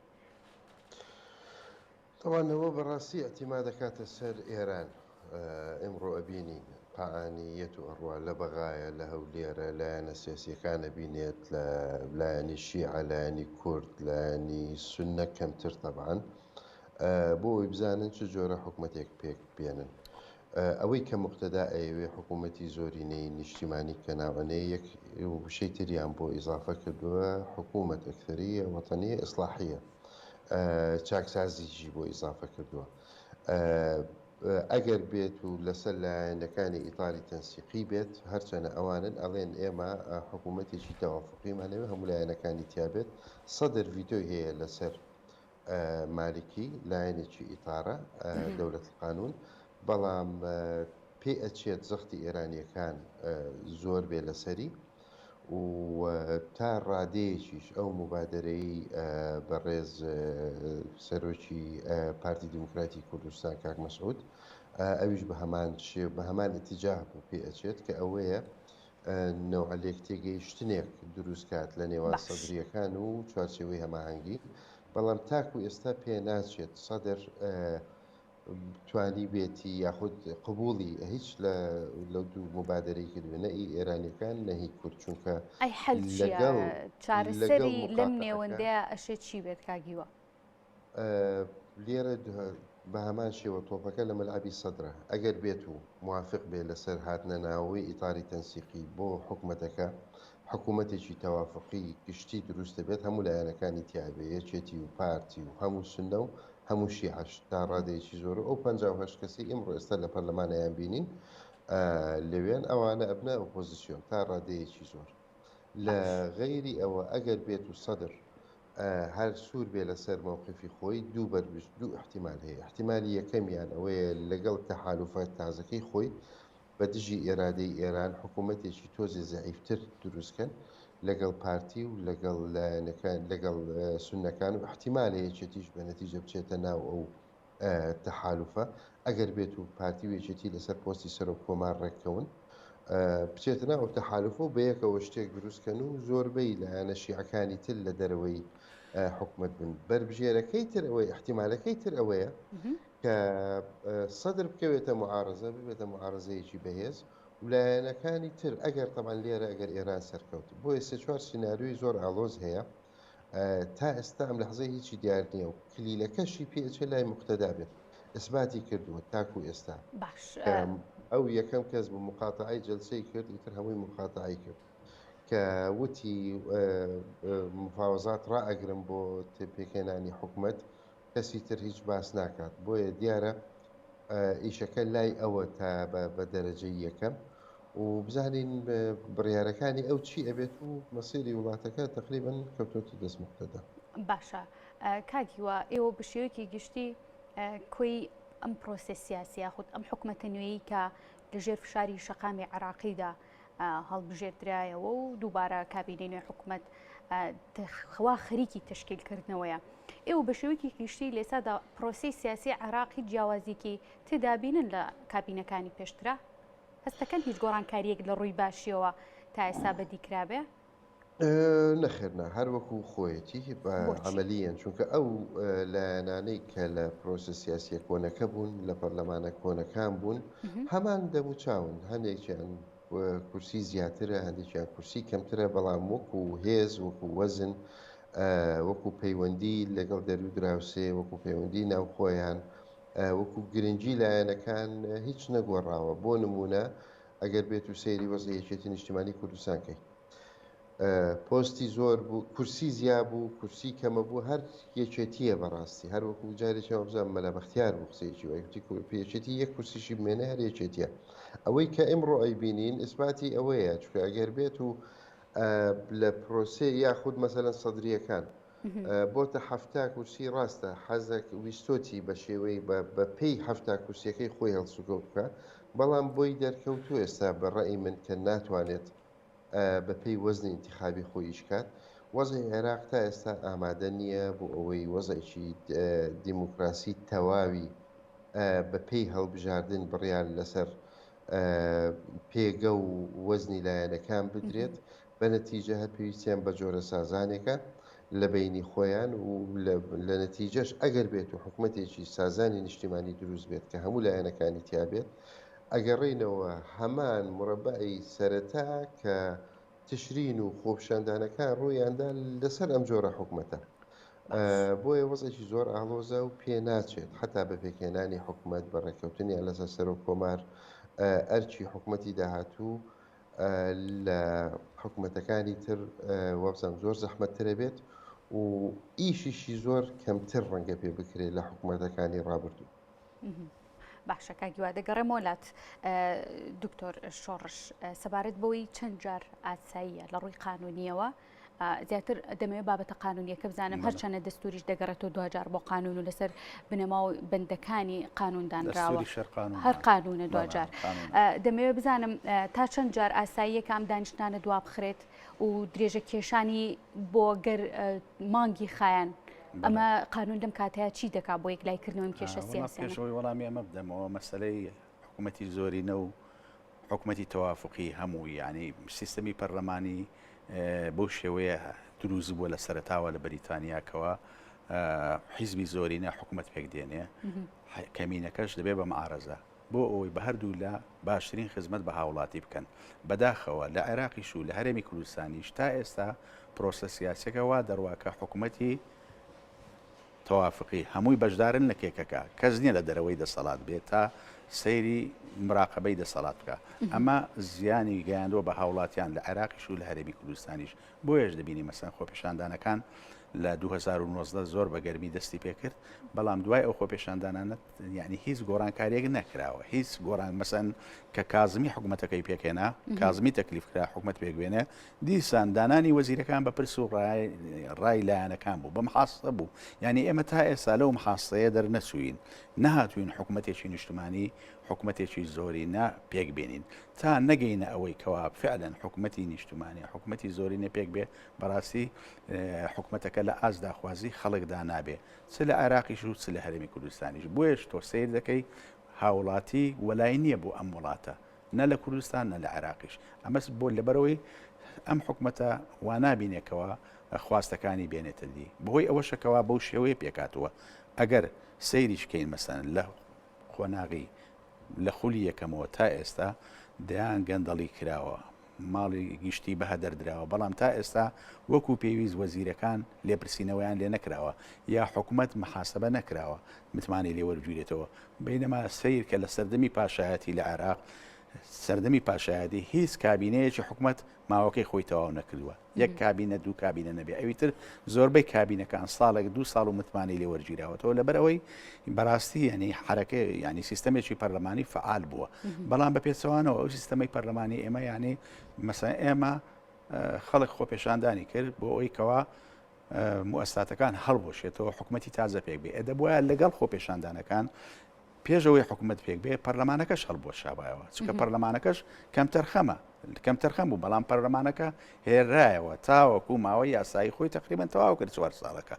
طبعاەوە بەڕاستی ئەتیما دەکاتە سەر ئێران ئەمڕۆ ئەبینی پعانیەت و ئەڕوا لە بەغایە لە هەولێرە لایەنە سیاسیەکانە بینێت لە لایەنی شیعە لایەنی کورد لایەنی سوننە کەمتر تەبعاً بۆ ئەوی بزانن چ جۆرە حکومەتێک پێک بێنن ئەوەی کە مقتەدا ئەیەوێ حکوومەتی زۆرینەی نیشتیمانی کە ناوەنەیە یەک وشەی تریان بۆ ئیزافە کردووە حکوومەت ئەکتەریە وەتەنیە ئیسلاحیە چاکسازیشی بۆ ئیزافە کردووە ئەگەر بێت و لەسەر لایەنەکانی ئیتاری تەنسیقی بێت هەرچەنە ئەوانن ئەڵێن ئێمە حکوومەتێکی تەوافقیمانەوە هەموو لایەنەکانی تیابێت سەدر ڤیتۆی هەیە لەسەر مالکی لایەنێکی ئیتارە دەولەت قانون بەڵام پێ ئەچێت زەختی ئێرانیەکان زۆر بێ لەسەری و تا ڕادەیەکیش ئەو مبادرەی بەڕێز سەرۆکی پارتی دیموکراتی کوردستان کاک مەسعود ئەویش بە هەمان ئەتیجاه بوو پێ ئەچێت کە ئەوەیە نەوعەلێک تێگەیشتنێک دروستکات لە نێوان سەدریەکان و چوارچێوەی هەماهەنگی بەڵام تاکو ئێستا پێ ناچێت سەدر توانی بێتی یاخود قبولی هیچ لەو دوو مبادرەی کردووە نەئی ئێرانیەکان نەهی کورد چونکە ئەی هەلگەڵ چارەسەری لەم نێوەندەیە ئەشێ چی بێت کاگیوە لێرە بە هەمان شێوە تۆپەکە لە مەلعبی سەدرە ئەگەر بێت و موافق بێ لەسەر هاتنە ناوەوەی ئیتاری تەنسیقی بۆ حکوومەتەکە حکوومەتێکی تەوافقی گشتی دروست دەبێت هەموو لایەنەکانی تیابێ یەکێتی و پارتی و هەموو سنە و هەموو شیعەش تا ڕادەیەکی زۆر ئەو 58 کەسی ئەمڕۆ ئێستا لە پەرلەمانەیان بینین لەوێن ئەوانە ئەبنە ئۆپۆزیسیۆن تا ڕادەیەکی زۆر لە غەیری ئەوە ئەگەر بێت و سەدر هەر سوور بێ لەسەر مووقفی خۆی دوو بەربشت دوو احتیمال هەیە. احتیمالی یەکەمیان ئەوەیە لەگەڵ تەحالوفات تازەکەی خۆی بە دژی ئێرادەی ئێران حکوومەتێکی تۆزی زەعیفتر دروستکەن لەگەڵ پارتی و لەگەڵ لەگەڵ سونەکان و احتیمالەیەکێتیش بە نەتیجە بچێتە ناو ئەو تەحالوفە ئەگەر بێت و پارتی وێچێتی لەسەر پۆستی سەر و کۆمار ڕێککەون بچێتە ناو تەحالوفە و بەیەکەوە شتێک دروستکەن و زۆربەی لایەنە شیعەکانی تر لە دەرەوەی حکومت بن. بربژێرەکەی تر ئەوەی احتیمالەکەی تر ئەوەیە کە سەدر بکەوێتە معارەزە ببێتە معارەزەیەکی بەهێز و لایەنەکانی تر ئەگەر تەمان لێرە ئەگەر ئێران سەرکەوت بۆیە سێ چوار سیناریۆی زۆر ئاڵۆز هەیە تا ئێستا ئەم لەحظەی هیچی دیار نییە و کلیلەکەشی پێچێ لای مقتەدا بێت ئەسباتی کردووە تاکو ئێستا باش ئەو یەکەم کەس بە مقاتعی جلسەی کرد ئیتر هەمووی مقاتعی کرد کە وتی مفاوەزات ڕائەگرم بۆ پێکهێنانی حکومەت کەسی تر هیچ باس ناکات بۆیە دیارە ئیشەکە لای ئەوە تا بە دەرەجەی یەکەم و بزانین بڕیارەکانی ئەو چی ئەبێت و مەسیری وڵاتەکە تقریباً کەوتۆتی دەست مقتەدا. باشە کاکیوە ئێوە بە شێوەیەکی گشتی کۆی ئەم پرۆسە سیاسیە خودت ئەم حکوومەتە نوێیی کە لەژێر فشاری شەقامی عێراقیدا هەڵبژێردرایەوە و دووبارە کابینەی نوێ حکوومەت خوا خەریکی تشکیلکردنەوەیە. ئێوە بە شێوەیەکی گشتی لێسادا پرۆسی سیاسی عێراقی جیاوازیکی تێدابینن لە کابینەکانی پێشترا هەستەکەن هیچ گۆڕانکاریەک لە ڕووی باشیەوە تا ئێستا بەدیکرابێ؟ نەخێرنا هەر وەکو خۆیەتی عملیان چونکە ئەو لایەنانەی کە لە پرۆسە سیاسیە کۆنەکە بوون لە پەرلەمانە کۆنەکان بوون هەمان دەموچاون هەندێکیان کورسی زیاترە هەندێکیان کورسی کەمترە بەڵام وەکو هێز وەکو وەزن وەکو پەیوەندی لەگەڵ دەرو دراوسێ وەکو پەیوەندی ناوخۆیان وەکو گرنگی لایەنەکان هیچ نەگۆڕاوە. بۆ نمونە ئەگەر بێت و سەیری وەزعی یەکێتی نیشتیمانی کوردستانکەی پۆستی زۆر بوو کورسی زیاد بوو کورسی کەمە بوو هەر یەکێتیە بەڕاستی هەر وەکو جارێکەوە بزانام مەلا بەختیار بوو قسەیەکی وایەتی پێچێتی یەک کورسیشی بمێنە هەر یەکێتیە. ئەوەی کە ئێمڕۆ ئەیبینین ئیسباتی ئەوەیە چونکە ئەگەر بێت و لە پرۆسێ یاخود مەسەلەن سەدریەکان بۆتە هەفتا کورسی ڕاستە حەزێک ویستۆتی بە شێوەی بە پێی هەفتا کورسیەکەی خۆی هەڵسوکەوت بکە بەڵام بۆی دەرکەوتو ئێستا بە ڕێی من کە ناتوانێت بە پێی وەزنی انتخابی خۆیش کات. وەزعی عێراق تا ئێستا ئامادە نییە بۆ ئەوەی وەزعێکی دیموکراسی تەواوی بە پێی هەڵبژاردن بڕیار لەسەر پێگە و وەزنی لایەنەکان بدرێت بە نەتیجە هەر پێویستیان بە جۆرە سازانێکە لە بینی خۆیان و لە نەتیجەش ئەگەر بێت و حکوومەتێکی سازانی نیشتیمانی دروست بێت کە هەموو لایەنەکانی تیابێت ئەگەڕێینەوە هەمان مربعی سەرەتا کە تشرین و خۆپشاندانەکان ڕوویاندا لەسەر ئەم جۆرە حکوومەتە. بۆیە وەزێکی زۆر ئاڵۆزە و پێ ناچێت حتا بە پێکهێنانی حکوومەت بە ڕێککەوتنیان لەسەر سەر و کۆمار ئەرچی حکوومەتی داهاتوو لە حکوومەتەکانی تر وەبزان زۆر زەحمەتترە بێت و ئیشیشی زۆر کەمتر ڕەنگە پێ بکرێت لە حکوومەتەکانی ڕابردوو. باشە کاگیوا دەگەڕێم وڵات دکتۆر شۆڕش سەبارەت بەوەی چەند جار ئاساییە لە ڕووی قانونیەوە زیاتر دەمەوێت بابەتە قانونیەکە بزانم هەرچەنە دەستوریش دەگەڕێتەوە دوجار بۆ قانون و لەسەر بنەما و بەندەکانی قانوندانراوە هەر قانونە دوجار دەمەوێت بزانم تا چەند جار ئاساییە کە ئەم دانیشتانە دوا بخرێت و درێژە کێشانی بۆ گەر مانگی خایەن ئەمە قانون لەم کاتەیە چی دەکات بۆ یەکلایکردنەوەی کێشە سیاسیانە؟ کێشەوەی وەڵامی ئەمە بدەمەوە مەسەلەی حکوومەتی زۆرینە و حکوومەتی تەوافقی هەموو یعنی سیستەمی پەرلەمانی بۆ شێوەیە دروست بووە لە سەرتاوە لە بەریتانیاکەوە حیزبی زۆرینە حکوومەت پێک دێنێ کەمینەکەش دەبێت بە معارەزە بۆ ئەوەی بە هەردوو لە باشترین خزمەت بە هاوڵاتی بکەن. بەداخەوە لە عێراقیش و لە هەرێمی کوردستانیش تا ئێستا پرۆسە سیاسەکە وا دەڕواکە حکوومەتی تەوافقی هەمووی بەشدارن لە کێکەکە کەس نییە لە دەرەوەی دەسەڵات بێت تا سەیری مراقبەی دەسەڵات بکە. ئەمە زیانی گەیاندوە بە هاوڵاتیان لە عێراقیش و لە هەرێمی کوردستانیش بۆیەش دەبینی مەسەن خۆپیشاندانەکان لە 2019 زۆر بە گەرمی دەستی پێکرد بەڵام دوای ئەو خۆ پێشاندانانت یعنی هیچ گۆڕانکاریەک نەکراوە هیچ گۆڕان مەسەن کە کازمی حکوومەتەکەی پێکێنا کازمی تەکلیف کرا حکوومەت پێکبێنێ دیسان دانانی وەزیرەکان بە پرس و ڕای لایەنەکان بوو بە محاسبە بوو یعنی ئێمە تا ئێستا لەو محاسبەیە دەرنەچوین نەهاتوین حکوومەتێکی نیشتمانی حکوومەتێکی زۆری نا پێک بێنین تا نەگەینە ئەوەی کەوا فعلا حکوومەتی نیشتمانی حکوومەتی زۆری نەپێک بێ بەڕاستی حکوومەتەکە لە ئازداخوازی خەڵکدا نابێ چ لە عێراقیش و چ لە هەرێمی کوردستانیش بۆیش تۆ سیر دەکەی هاوڵاتی وەلای نییە بۆ ئەم وڵاتە نە لە کوردستان نە لە عێراقیش ئەمەس بۆ لەبەرەوەی ئەم حکوومەتە وا نابینێکەوە خواستەکانی بێنێتە دی بەهۆی ئەوەشەکەوا بەو شێوەیە پێکاتوە ئەگەر سەیریشکەین مەسەن لە خۆناغی لە خولی یەکەمەوە تا ئێستا دەیان گەندەڵی کراوە ماڵی گشتی بە هەدەردراوە بەڵام تا ئێستا وەکو پێویست وەزیرەکان لێپرسینەوەیان لێ نەکراوە یا حکوومەت محاسبە نەکراوە متمانی لێ وەرگیرێتەوە بینەما سیر کە لە سەردەمی پاشایەتی لە عێراق سەردەمی پاشایەتی هیچ کابینەیەکی حکوومەت ماوەکەی خۆی تەواو نەکردووە یەک کابینە دوو کابینە نەبێ ئەویتر زۆربەی کابینەکان ساڵێک دو ساڵ و متمانی لێ وەرگیراوەتەوە لەبەرەوەی بەڕاستی ینی حرەکە ینی سیستەمێکی پەرلەمانی فعال بووە بەڵام بە پێچەوانەوە ئەو سیستەمەی پەرلەمانی ئێمە ینی مەسەن ئێمە خەڵک خۆپێشاندانی کرد بۆ ئەوەی کەوا موەسساتەکان هەڵبۆشێتەوە حکوومەتی تازە پێک بێ دەبواە لەگەڵ خۆپێشاندانەکان پێشەوەی حکوومەت پێک بێ پەرلەمانەکەش هەڵبۆ شابایەوە چکە پەرلەمانەکەش کەم تەرخەم بوو بەڵام پەرلەمانەکە هێرایەوە تاوەکو ماوەی یاسایی خۆی تقریبان تەواو کرد 4 ساڵەکە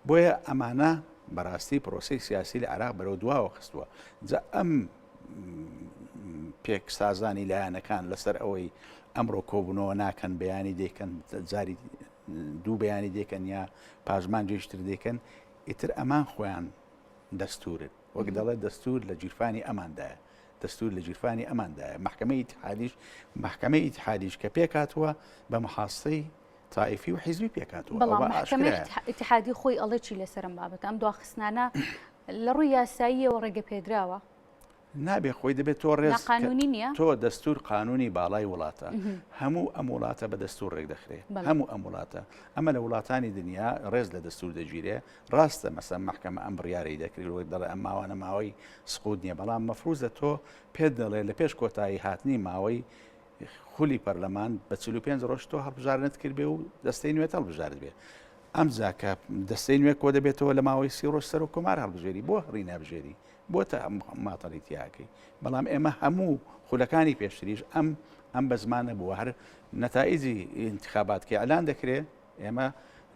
بۆیە ئەمانە بەڕاستی پرۆسی سیاسی لە عێراق بەرەو دواوە خستووە جا ئەم پێک سازانی لایەنەکان لەسەر ئەوەی ئەمڕۆ کۆبوونەوە ناکەن بەیانی دەیکەن جاری دوو بەیانی دێکەن یا پاژمان جێشتر دێکەن ئیتر ئەمان خۆیان دەستورن وەک دەڵێ دەستور لە جیرفانی ئەماندایە دەستور لە جیرفانی ئەماندایە محکەمەی ئیتحادیش کە پێکاتوە بە محاسەی تایفی و حیزبی پێکاتوە بەڵام محکەمەی ئیتحادی خۆی ئەڵێکی لەسەرم بابەت ئەم دواخستانە لە ڕووی یاساییەوە ڕێگە پێدراوە نابێ خۆی دەبێت تۆ ڕێز قانونی نییە تۆ دەستور قانونی باڵای وڵاتە هەموو ئەم وڵاتە بە دەستور ڕێک دەخرێ هەموو ئەم وڵاتە ئەمە لە وڵاتانی دنیا ڕێز لە دەستور دەگیرێ ڕاستە مەسەن محکەمە ئەم بڕیاری دەکرێت وەک دەڵێ ئەم ماوانە ماوەی سقوط نییە بەڵام مەفروزە تۆ پێت دەڵێ لە پێش کۆتایی هاتنی ماوەی خولی پەرلەمان بە 45 ڕۆژ تۆ هەڵبژارنت کرد بێ و دەستەی نوێت هەڵبژارت بێ ئەم زاکە دەستەی نوێ کۆ دەبێتەوە لە ماوەی 30 ڕۆژ سەر و کۆمار هەڵبژێری بۆ هەڕی نابژێری بۆ تا ماتەڵی تیاکەی بەڵام ئێمە هەموو خولەکانی پێشتریش ئەم بە زمانە بووە هەر نەتائیجی انتخابات کە ئەلان دەکرێت ئێمە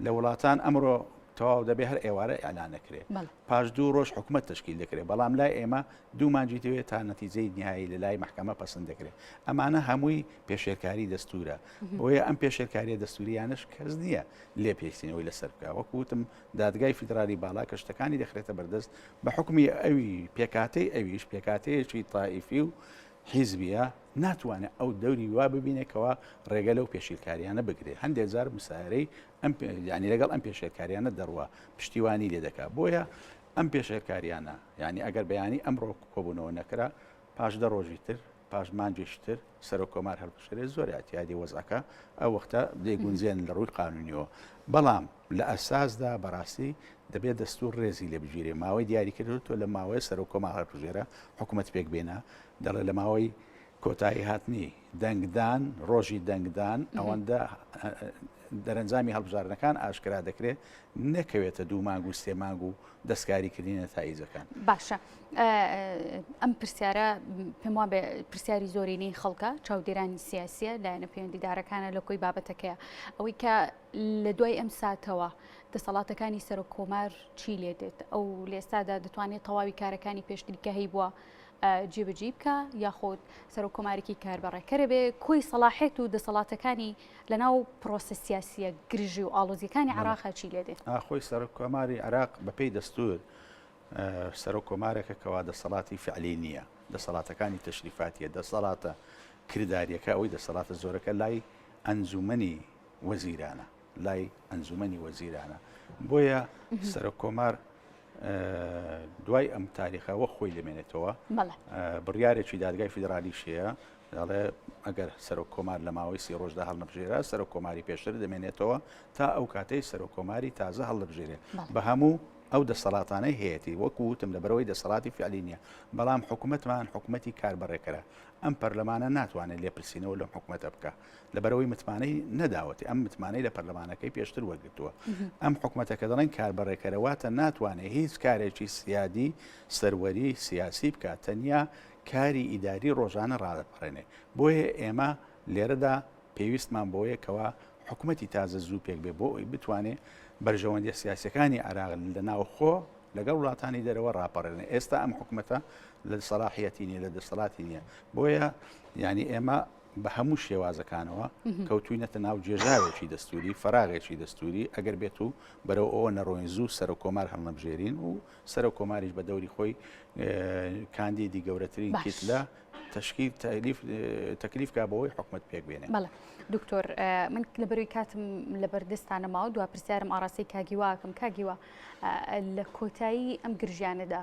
لە وڵاتان ئەمڕۆ تەواو دەبێ هەر ئێوارە ئەلان نەکرێت پاش 2 ڕۆژ حکوومەت تشکیل دەکرێت بەڵام لای ئێمە 2 مانجی دەوێت تا نەتیجەی نهایی لە لای محکەمە پەسەند دەکرێت ئەمانە هەمووی پێشێرکاری دەستورە بۆیە ئەم پێشێرکاریە دەستوریانش کەس نییە لێ پێکسینەوەی لەسەر بکە وەکوتم دادگای فیدرالی باڵا کە شتەکانی دەخرێتە بەردەست بە حکمی ئەوی پێکاتەی ئەویش پێکاتەیەکی تائیفی و حیزبیە ناتوانێت ئەو دەوری وا ببینێکەوە ڕێگە لەو پێشیلکاریانە بگرێت هەندێک جار مسایرەی ینی لەگەڵ ئەم پێشێرکاریانە دەڕوە پشتیوانی لێ دەکات بۆیە ئەم پێشێرکاریانە ینی ئەگەر بەیانی ئەمڕۆ کۆبوونەوە نەکرا پاش 10 ڕۆژی تر پاش مانجێشتر سەر و کۆمار هەڵبژێرێت زۆر ئەتیادی وەزعەکە ئەو وەختە دەیگونجێن لە ڕووی قانونیەوە بەڵام لە ئەساسدا بەڕاستی دەبێت دەستور ڕێزی لێ بگیرێ ماوەی دیاریکردن تۆ لە ماوەی سەر و کۆمار هەڵبژێرە حکوومەت پێک بێنە دەڵێ لە ماوەی کۆتایی هاتنی دەنگدان ڕۆژی دەنگدان ئەوەندە دەرەنجامی هەڵبژارنەکان ئاشکرا دەکرێت نەکەوێتە 2 مانگ و 3 مانگ و دەستکاریکردنی نەتایجەکان باشە ئەم پرسیارە پێم وابێ پرسیاری زۆرینەی خەڵکە چاودێرانی سیاسیە لایەنە پەیوەندیدارەکانە لە کۆی بابەتەکەیە ئەوەی کە لە دوای ئەم ساتەوە دەسەڵاتەکانی سەر و کۆمار چی لێ دێت ئەو لە ئێستادا دەتوانێت تەواوی کارەکانی پێشتری کە هەی بووە جێبەجێ بکە یاخۆت سەر و کۆمارێکی کاربەڕێکەرە بێ کۆی سەلاحێت و دەسەڵاتەکانی لەناو پرۆسە سیاسیە گرژی و ئاڵۆزیەکانی عێراق چی لێ دێت خۆی سەر و کۆماری عێراق بەپێی دەستور سەر و کۆمارێکە کەوا دەسەڵاتی فعلی نییە دەسەڵاتەکانی تەشریفاتیە دەسەڵاتە کرداریەکە ئەوەی دەسەڵاتە زۆرەکە لای ئەنجومەنی وەزیرانە لای ئەنجومەنی وەزیرانە بۆیە سەر و کۆمار دوای ئەم تاریخەوە خۆی لەمێنێتەوە بڕیارێکی دادگای فیدرالیشەیە دەڵێ ئەگەر سەرۆک کۆمار لە ماوەی 30 ڕۆژدا هەڵنەبژێرا سەرۆک کۆماری پێشتر دەمێنێتەوە تا ئەو کاتەی سەرۆک کۆماری تازە هەڵدەبژێرێ بە هەموو ئەو دەسەڵاتانەی هەیەی وەکو وتم لەبەرەوەی دەسەڵاتی فعلی نییە بەڵام حکوومەتمان حکوومەتی کاربڕێکەرە ئەم پەرلەمانە ناتوانێت لێپرسینەوە لەم حکوومەتە بکە لەبەرەوەی متمانەی نەداوەتی ئەم متمانەی لە پەرلەمانەکەی پێشتر وەرگتووە ئەم حکوومەتە کە دەڵێن کاربڕێکەرەواتە ناتوانێت هیچ کارێکی سیادی سەروەری سیاسی بکات تەنیا کاری ئیداری ڕۆژانە ڕادەپەڕێنێ بۆیە ئێمە لێرەدا پێویستمان بۆیە کەوا حکوومەتی تازە زوو پێک بێ بۆ ئەوی بتوانێت بەرژەوەندی سیاسەکانی عراق لە ناوخۆ لەگەڵ وڵاتانی دەرەوە ڕاپەڕێنێ ئێستا ئەم حکوومەتە لە سەلاحیەتی نیە لە دەسەڵاتی نییە بۆیە ینی ئێمە بە هەموو شێوازەکانەوە کەوتوینەتە ناو جێژاوێکی دەستوری فراغێکی دەستوری ئەگەر بێت و بەرەو ئەوە نەڕۆین زوو سەرۆک کۆمار هەڵنەبژێرین و سەرۆک کۆماریش بە دەوری خۆی کاندیدی گەورەترین کیت لە تشکیل تەکلیف کا بەوەی حکوومەت پێک بێنێ. دکتۆر من لەبەروی کاتم لەبەردەستانە ماوە دو پرسیارم ئاڕاستی کاگیواکەم کاگیوە لە کۆتایی ئەم گرژیانەدا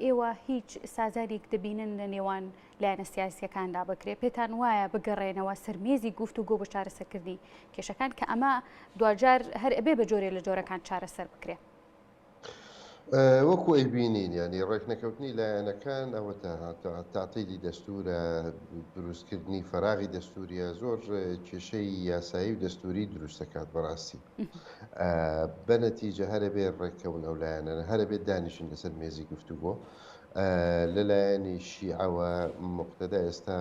ئێوە هیچ سازارێک دەبینن لە نێوان لایەنە سیاسیەکاندا بکرێت پێتان وایە بگەڕێنەوە سەرمێزی گفتوگۆ بە چارەسەرکردنی کێشەکان کە ئەمە دوجار هەر ئەبێ بە جۆرێ لە جۆرەکان چارەسەر بکرێت. وەکو ئەیبینین ینی ڕێکنەکەوتنی لایەنەکان ئەوە تاعتیلی دەستورە دروستکردنی فەراغی دەستوریە زۆر کێشەی یاسایی و دەستوری دروست دەکات بەڕاستی بەنەتیجە هەرە بێ ڕێککەون ئەو لایەنە هەرە بێت دانیشن لەسەر مێزی گفتوگۆ لەلایەنی شیعەوە مقتەدا ئێستا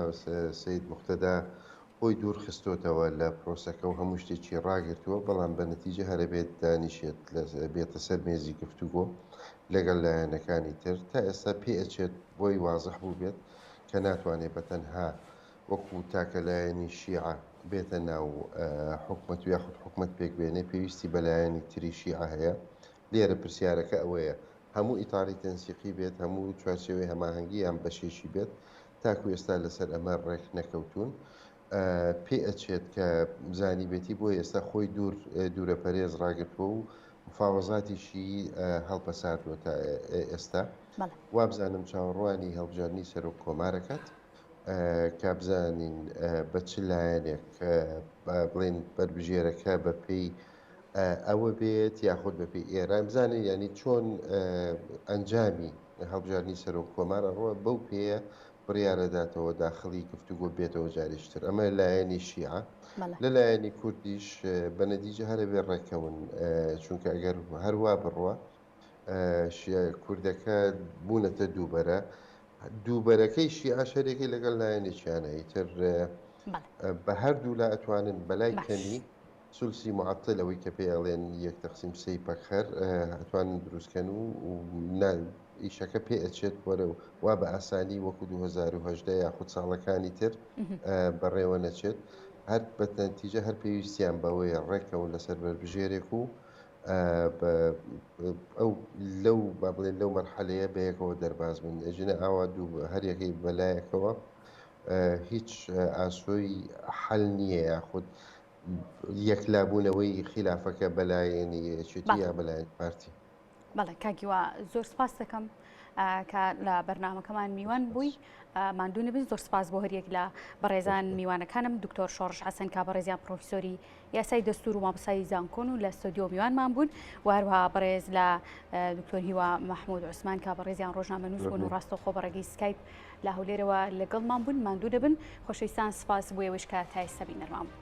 سید مقتەدا خۆی دوور خستۆتەوە لە پرۆسەکە و هەموو شتێکی ڕاگرتووە بەڵام بە نەتیجە هەرە بێت دانیشێت بێتە سەر مێزی گفتوگۆ لەگەڵ لایەنەکانی تر تا ئێستا پێ ئەچێت بۆی وازەح بوو بێت کە ناتوانێت بەتەنها وەکو تاکە لایەنی شیعە بێتە ناو حکومەت و یاخود حکومەت پێک بێنێ پێویستی بە لایەنی تری شیعە هەیە لێرە پرسیارەکە ئەوەیە هەموو ئیتاری تەنسیقی بێت هەموو چوارچێوەی هەماهەنگی یان بەشێشی بێت تاکو ئێستا لەسەر ئەمە ڕێک نەکەوتون پێ ئەچێت کە زانی بێتی بۆ ئێستا خۆی دوورە پەرێز ڕاگرتووە و مفاوەزاتیشی هەڵپەساردووە تا ئێستا وابزانم چاوەڕوانی هەڵبژاردننی سەرۆک کۆمارەکەت کابزانین بە چ لایەنێک بڵێن بەربژێرەکە بە پێی ئەوە بێت یاخود بە پێی ئێران بزانین ینی چۆن ئەنجامی هەڵبژاردننی سەرۆک کۆمارە ڕۆە بەو پێەیە بڕیارەداتەوە داخڵی گفتوگۆ بێتەوە جاریشتر ئەمە لایەنی شیعە لە لایەنی کوردیش بە نەتیجە هەرە بێ ڕێکەون چونکە ئەگەر هەروە بڕوە کوردەکە بوونەتە دووبەرەکەی شیعە شەرێکی لەگەڵ لایەنێکیانەی تر بە هەردوو لا ئەتوانن بەلای کەمی سولسی مععتل ئەوەی کە پێڵێن 1/3 پەکخەر ئەتوانن دروستکەن و ئیشەکە پێ ئەچێت وەرە و وا بە ئاسانی وەکو 2010 یاخود ساڵەکانی تر بەڕێوە نەچێت هەر بەتەنتیجە هەر پێویستیان بەوەی ڕێکەون لەسەر بەربژێرێک و ئەو لەو با بڵێن لەو مەرحەلەیە بەیەکەوە دەرباز بن ئەژنە ئاوا دوو هەریەکەی بەلایەکەوە هیچ ئاسۆی حەل نییە یاخود یەکلابوونەوەی خلافەکە بەلایەنی یەکێتی یا بەلایەن پارتی. بەڵێ کاگیوە زۆر سپاس دەکەم کە لە بەرنامەکەمان میوان بووی ماندوو نەبن زۆر سپاس بۆ هەریەک لە بەڕێزان میوانەکانم دکتۆر شۆڕژ حەسەن کا بەڕێزیان پرۆفیسۆری یاسای دەستور و مامۆستای زانکۆن و لە ستۆدیۆ میوانمان بوون و هەروەها بەڕێز لە دکتۆر هیوا محمود عوسمان کا بەڕێزیان ڕۆژنامەنووس بوون و ڕاستەوخۆ بەڕێگەی سکایپ لە هەولێرەوە لەگەڵمان بوون ماندوو دەبن خۆشەویستان سپاس بۆ ئێوەش کە تا ئێستا بینەرمان بوون.